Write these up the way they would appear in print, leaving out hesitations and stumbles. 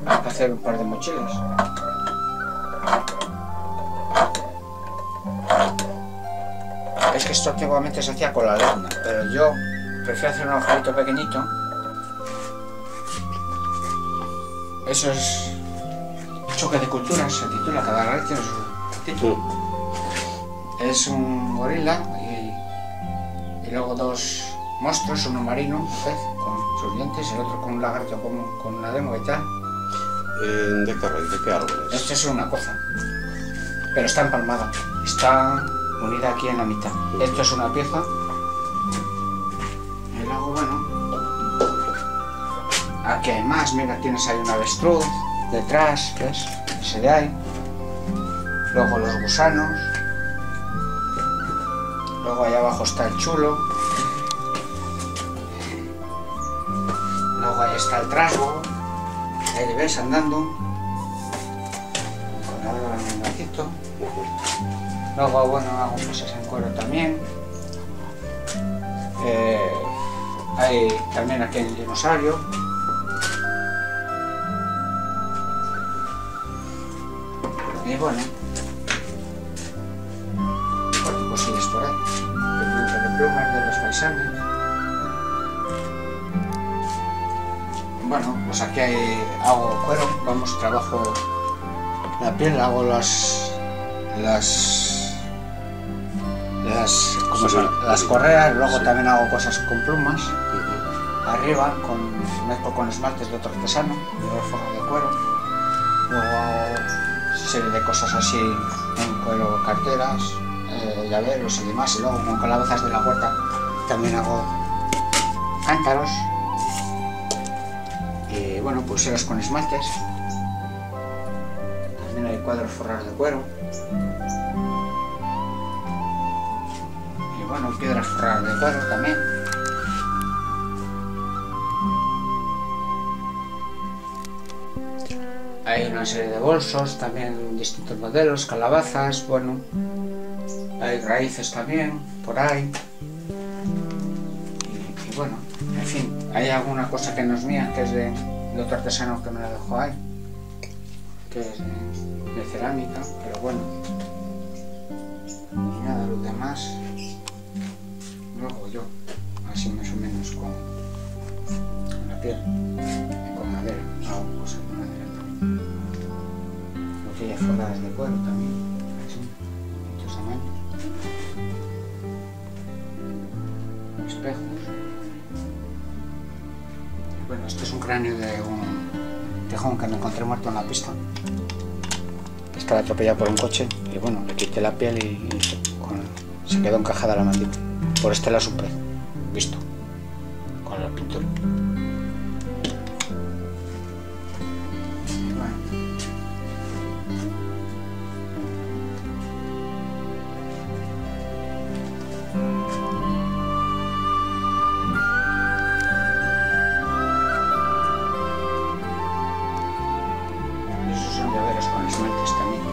Hay que hacer un par de mochilas. Es que esto antiguamente se hacía con la leña, pero yo prefiero hacer un agujerito pequeñito. Eso es Choque de Culturas, se titula, cada raíz tiene su título. Es un gorila y luego dos monstruos, uno marino, un pez con sus dientes, el otro con un lagarto con una lengua y tal. ¿De qué raíz? ¿De qué árbol es? Esto es una coza, pero está empalmada, está unida aquí en la mitad. Esto es una pieza. Y luego, bueno, aquí hay más, mira, tienes ahí un avestruz detrás, ¿ves? Ese de ahí. Luego los gusanos. Luego ahí abajo está el chulo. Luego ahí está el trasgo. Ahí le ves andando. Con el gatito. Luego, bueno, hago cosas en cuero también. Hay también aquí el dinosaurio. Y bueno, cosillas por ahí. Pendientes de plumas de los faisanes. Bueno, pues aquí hago cuero, vamos, trabajo la piel, hago las correas, luego también hago cosas con plumas. Arriba mezclo con esmaltes de otro artesano, de forro de cuero. Luego hago serie de cosas así en cuero, carteras, llaveros y demás. Y luego con calabazas de la huerta también hago cántaros. Y bueno, pulseras con esmaltes. También hay cuadros forrados de cuero. Y bueno, piedras forradas de cuero también. Hay una serie de bolsos, también distintos modelos, calabazas, bueno. Hay raíces también, por ahí. Y bueno, en fin, hay alguna cosa que no es mía, que es de otro artesano que me la dejó ahí, que es de cerámica, pero bueno. Y nada, lo demás lo hago yo, así más o menos con la piel y con madera, hago cosas de madera también. Botellas forradas de cuero también, así, de muchos tamaños. Espejos. Bueno, este es un cráneo de un tejón que me encontré muerto en la pista. Estaba atropellado por un coche y bueno, le quité la piel y se quedó encajada la mandíbula. Por este lado es un pez, visto, con la pintura. Con esmaltes también.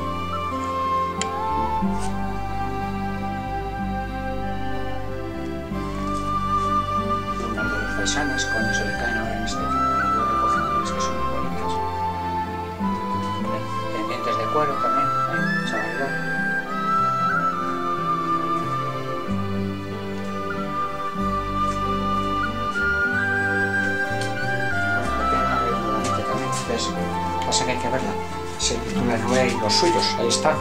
Plumas de los faisanes, cuando se le caen ahora en este tipo de cocineros que son muy bonitas. Pendientes de cuero también, chavalón. Bueno, la pierna es muy bonita también, ¿ves? Pasa que hay que verla. Se titula Noé y los suyos, ahí está.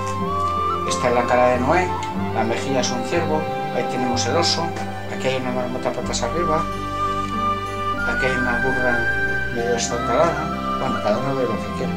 Esta es la cara de Noé, la mejilla es un ciervo, ahí tenemos el oso, aquí hay una marmota patas arriba, aquí hay una burra medio estartalada, bueno, cada uno ve lo que quiere.